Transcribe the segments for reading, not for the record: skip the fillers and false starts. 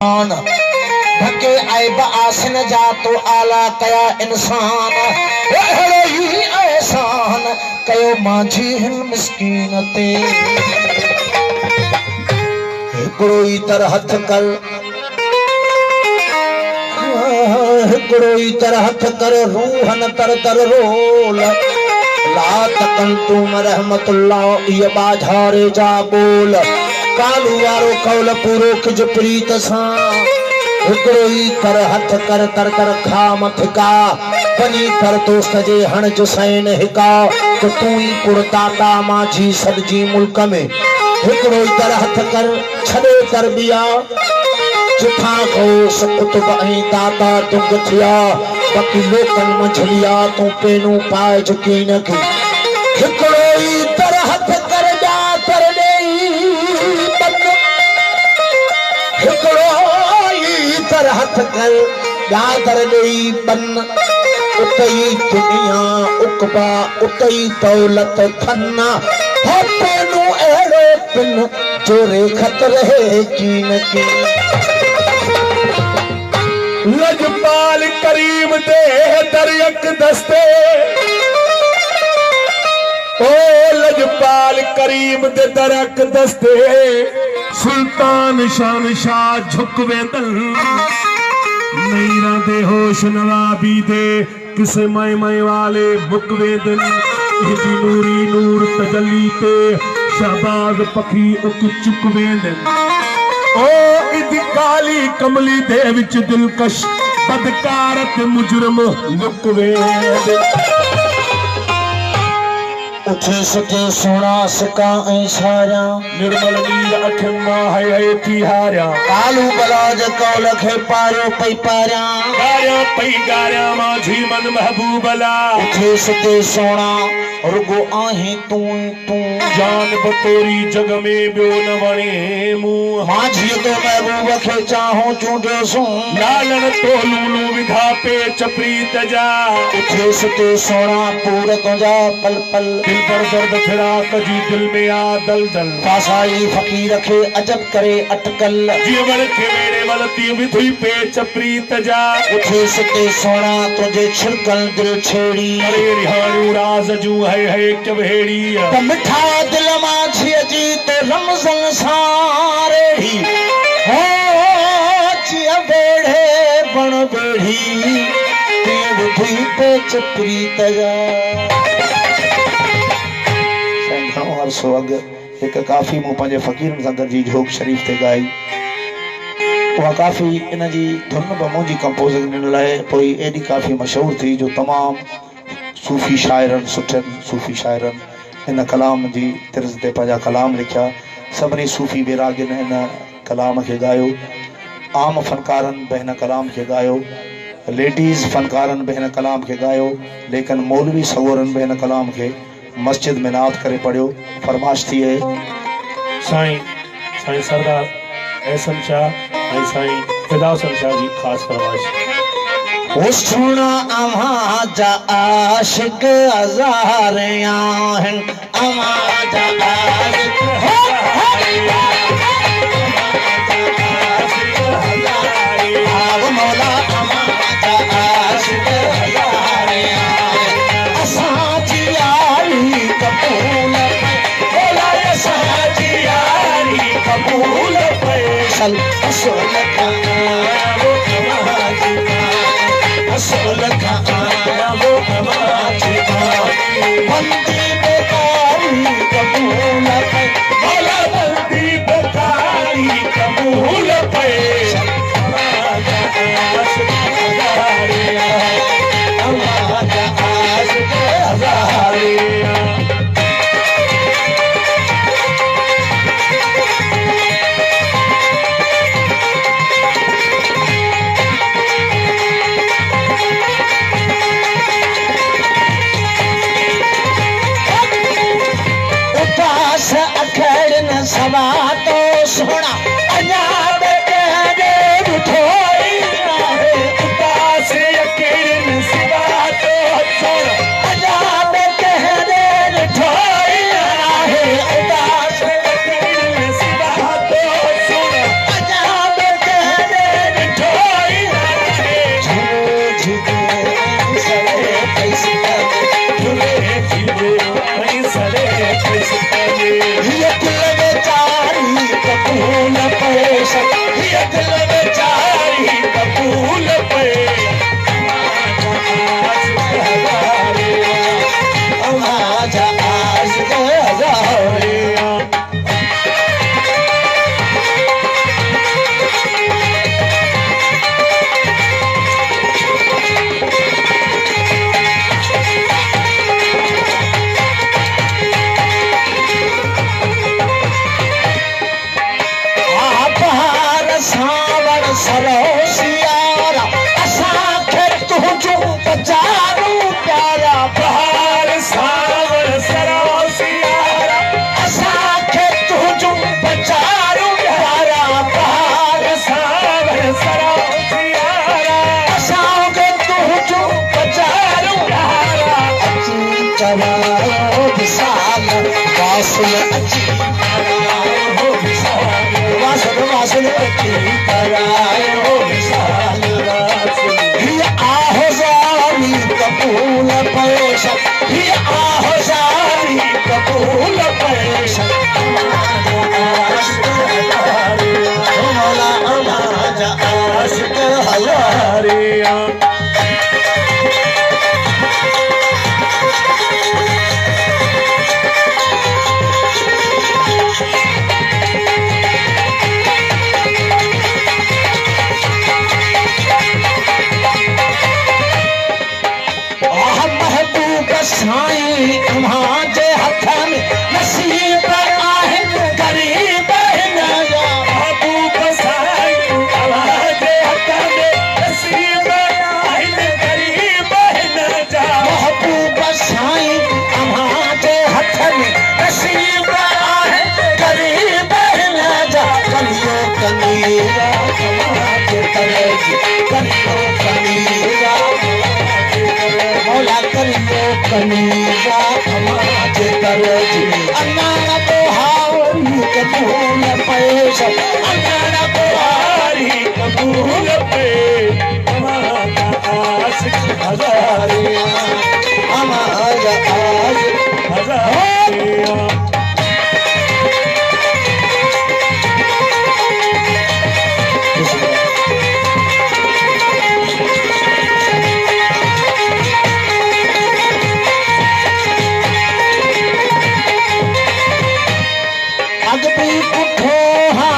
ढके ऐब आसिन जा तो आला कया इंसान एहसान कयो माझी हिन मिस्कीन ते हिकड़ो ई तर हथ कर रूहन तर तर रोल ला तकन तुम रहमतुल्लाह ये बाझारे जा बोल कालू वारो कौल पूरो किज प्रीत सां हिकड़ो ई कर हथ कर तर तर खा मथिका बनी कर दोस्त जे हण जो सैन हिका तो तू ही कुड़ताता माझी सदजी मुल्क में हिकड़ो ई तर हथ कर छड़े तरबिया जिथा को कुतुब ऐं दाता दुग थिया बाकी लोकन मंझलिया तू पेनू पाए झुकी न की हिकड़ो ई तर हथ कर जा तर हथ कर यादर देई बन उतई दुनिया उकबा उतई दौलत खन्ना हपेनु एड़ो पिन जोरे खत रहे कीन की लजपाल करीम दे दरियक दस्ते ओ लजपाल करीम दे दरक दस्ते सुल्तान शाह झुक वेंदल नईरा दे होश नवाबी दे किसे मई वाले मुक वेंदल इदी नूरी नूर तजल्ली ते शहबाज पखी उक चुक वेंदल ओ इदी काली कमली दे विच दिलकश बदकारत मुजरम लुक वेंदल उठे सके सोना सका ऐं सारा निर्मल नीर अख मां थी हारिया कालू बलाज कौल खे पारो पई पारिया गारिया पई गारिया माझी मन महबूबला उठे सके सोना रुगो आहे तू तू जान बतोरी जग में बियो न वणे मुंह माझी तो महबूब खे चाहो चूंडियो सू लालन तो लूलू विधा पे चप्रीत जा उठे सके सोना पूर तुझा पल पल पर दर्द फिराक जी दिल में आ दल दल फासाई फकीर खे अजब करे अटकल जीवन के मेरे वलती विधि पे चप्रीत जा उठे सके सोना तुझे छिड़कल दिल छेड़ी अरे रिहाणू राज जू है कवेड़ी तो मिठा दिल माझी जी तो रमजन सारेड़ी हो चिया बेड़े बण बेड़ी ते विधि पे चप्रीत जा सो अग एक काफ़ी मूं पंहिंजे फ़कीरनि सां गॾिजी झोक शरीफ़ ते ॻाई उहा काफ़ी इन जी धुन बि मुंहिंजी कंपोज़ ॾिनल आहे पोइ एॾी काफ़ी मशहूरु थी जो तमामु सूफ़ी शाइरनि सुठनि सूफ़ी शाइरनि हिन कलाम जी तर्ज़ ते पंहिंजा कलाम लिखिया सभिनी सूफ़ी बेरागिन हिन कलाम खे ॻायो आम फ़नकारनि बि हिन कलाम खे ॻायो लेडीज़ फ़नकारनि बि हिन कलाम खे ॻायो लेकिन मौलवी सगोरनि बि हिन कलाम खे मस्जिद में नात करे पढ़ियो फरमाश थी है साईं सरदार एहसन शाह ऐं साईं फिदा हुसैन शाह जी ख़ास फरमाइश वो सुना अमा जा आशिक हज़ार आहिन अमा जा आशिक आव मौला अमा जा आशिक हज़ार आहिन असां जी यारी कबूल मौला असां जी यारी कबूल फैसल असल का वो नमाज़ी असल का आया वो नमाज़ी बंदी बेकारी कबूल मौला बंदी बेकारी कबूल फैसल सवा तो सोना अञा सरोसियारा असांखे तुंहिंजो बचारू प्यारा बहार सावर सरोसियारा असांखे तुंहिंजो बचारू प्यारा बहार सावर सरोसियारा असांखे तुंहिंजो बचारू प्यारा अची चवायो विशाल वासुल अची करायो विशाल वासुल वासुल अची करायो विशाल वासुल ही आहो जानी कबूल पेश ही आहो जानी कबूल पेश मौला हमारा आशिक हजारिया साईं तव्हांजे हथ में नसीब आहे गरीब हिन जा महबूब साईं तव्हांजे हथ में नसीब आहे गरीब हिन जा महबूब साईं तव्हांजे हथ में नसीब आहे गरीब हिन जा कलियो कनीरा तव्हांजे तरजी कलियो कनीरा मौला करियो कनीरा हमारे तरजी अन्ना बुहारी कबूल पेश अन्ना बुहारी कबूल पे हमारा आशिक हजारिया हमारा आशिक हजारिया अग भी पुठो हा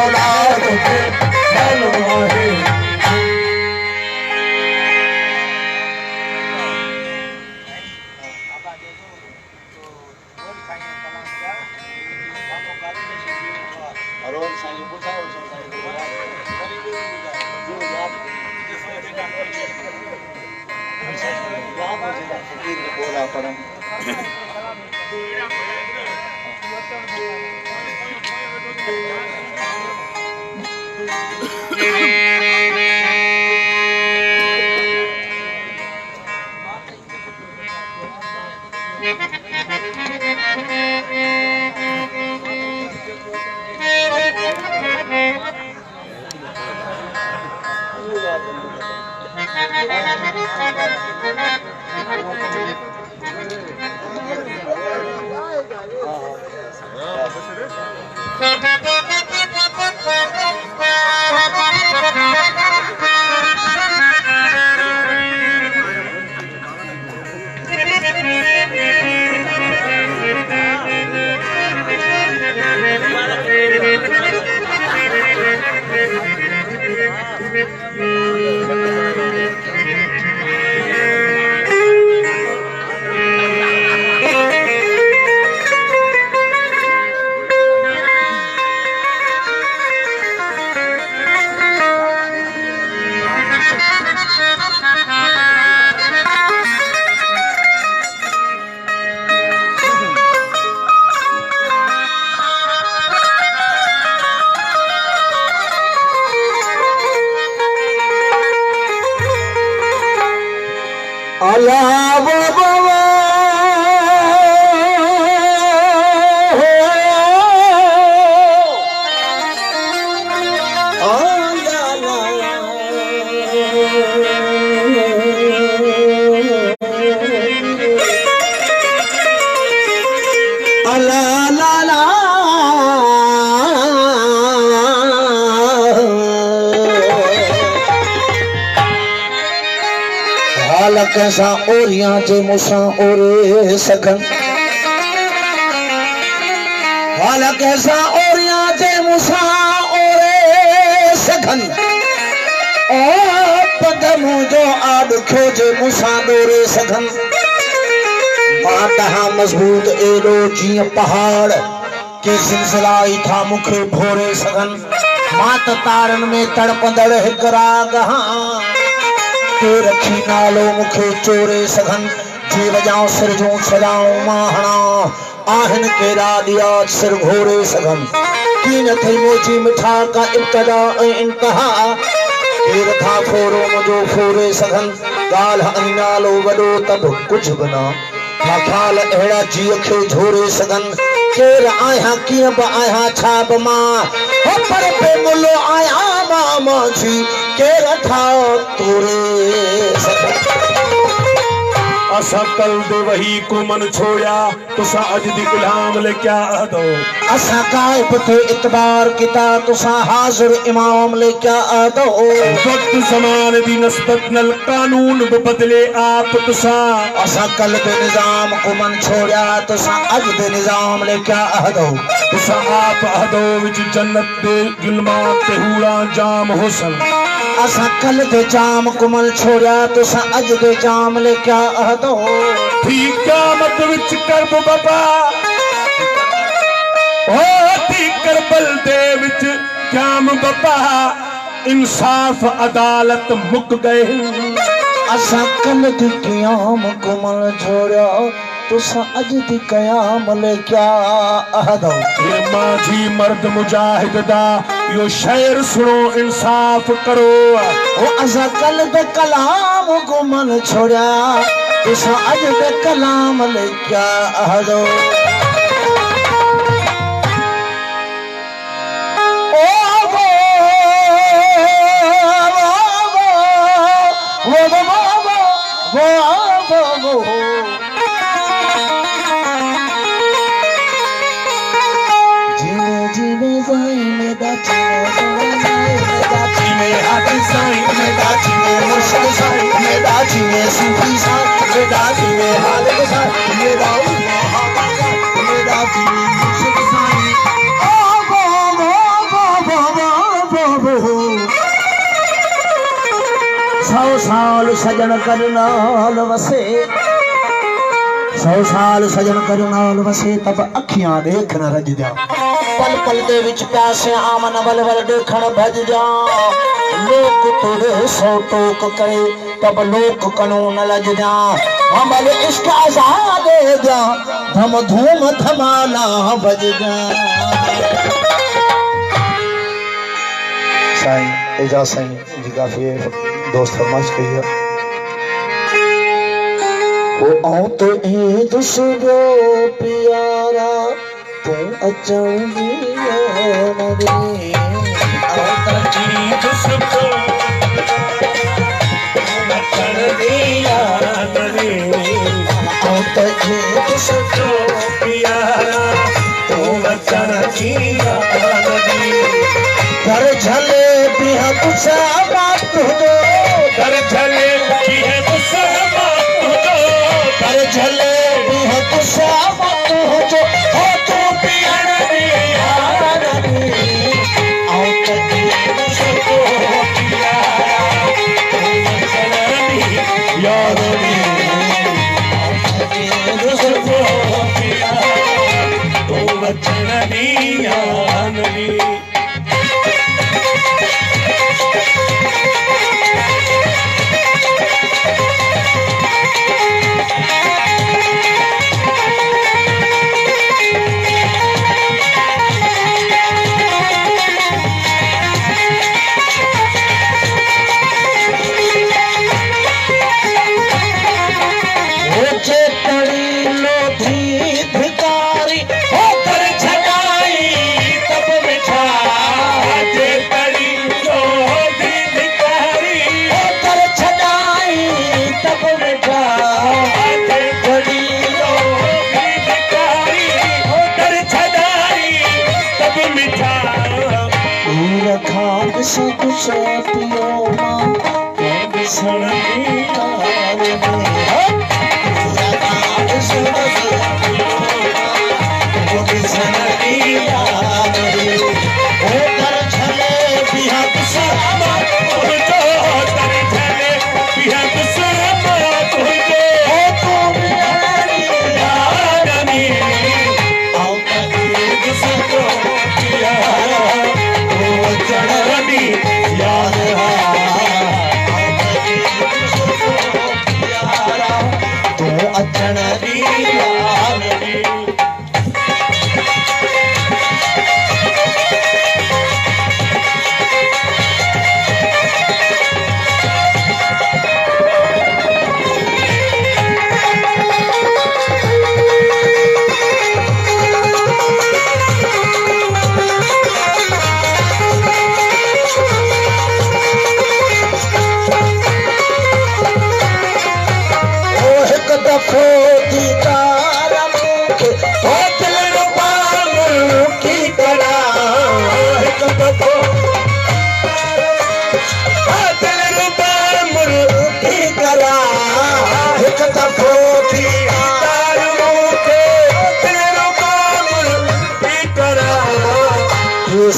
औलाद के मालूम है। कैसा ओरिया जे मुसा ओरे सखन हाल कैसा ओरिया जे मुसा ओरे सखन ओ पदम जो आडखो जे मुसा डोरे सखन मां तहां मजबूत एडो जी पहाड़ के सिलसिलाई था मुखे भोरे सखन मां त तारन में तड़पंदड़ हिक राग के रखी नालो मुखे चोरे सघन जी वजाऊं सिर जूं सजाऊं माहणा आहन के राडिया सिर घोरे सघन की न थई मोची मिठा का इब्तदा इंतहा केर था फोरो मुझो फोरे सघन गाल हनी नालो वडो तब कुछ बना था ख्याल अहिड़ा जी खे झोरे सघन केर आया कीअं बि आया छा बि मां हो पर पे मुलो आया मां माझी केर था तोरे असा कल दे वही को मन छोड़ा तुसा अज दी गुलाम ले क्या अदो असा गायब थे इतबार किता तुसा हाजिर इमाम ले क्या अदो वक्त जमान दी नस्बत नल कानून बदले आप तुसा असा कल दे निजाम को मन छोड़ा तुसा अज दे निजाम ले क्या अदो तुसा आप अदो विच जन्नत दे गिलमा ते हूड़ा जाम हुसन असा कल दे जाम कुमल छोड़ा तुसा अज दे जाम ले क्या अहदो ठीक क़यामत विच करब बाबा ओ थी करबल दे विच क़याम बाबा इंसाफ अदालत मुक गए असा कल दे क़याम कुमल छोड़ा तुसा अज दी क़याम ले क्या अहदो ये माझी मर्द मुजाहिद दा यो शेर सुनो इंसाफ करो ओ असा कल दे कलाम को मन छोड़ा तुसा अज दे कलाम ले क्या अहदो सजन करनाल वसे 100 साल सजन करनाल वसे तब अखियां देख न रज जा पल पल दे विच प्यासे आमन बल बल देखण भज जा लोक तुरे 100 टोक करे तब लोक कानून लज जा हमल इश्क आजाद जा धम धूम धमाला बज जा साईं एजा साईं जी का फिर दोस्त फरमाइश कही वो आऊं तो ए दुसरो प्यारा तू अचण दिया नरे आऊं तो जी दुसरो अचण दिया नरे आऊं तो जी दुसरो प्यारा तू अचण दिया नरे घर झले बिहा तुसा बात हो घर झले बिहा तुसा बात हो घर झले बिहा तुसा बात हो जो हो तो प्यार यार आओ तक मुझको प्यारा यार मुझको प्यारा तो बचना नहीं यार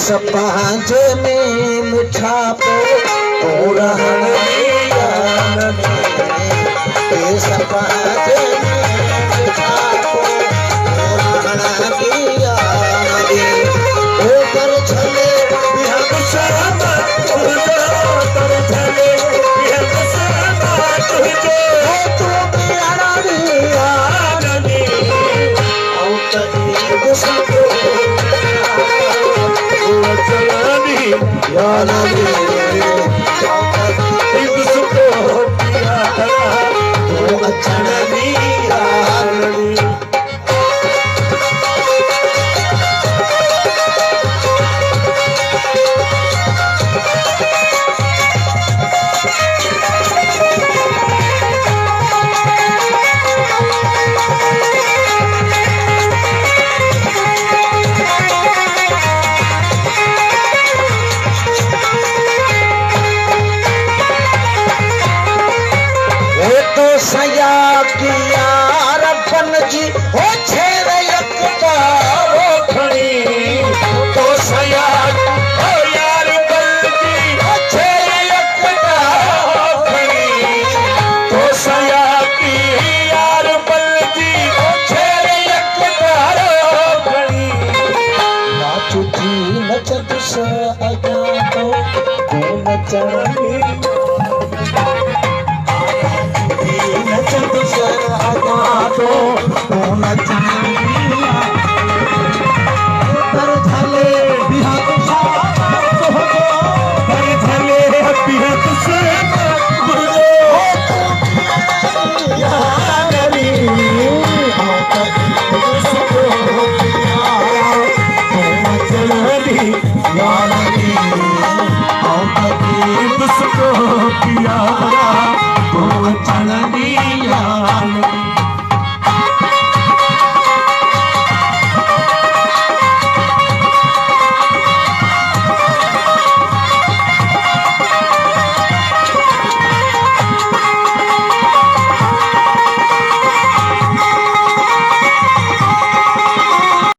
सपांजे में मिठा तो रहन दिया नबी सपांजे में मिठा तो रहन दिया नबी ओ कर झले बिहा कुसमा कर झले बिहा कुसमा तुझे ओ तू प्यारा दिया नबी ओ तई गुस्सा या नबी इसको प्यारा तो अच्छा नबी या नबी सया की चारा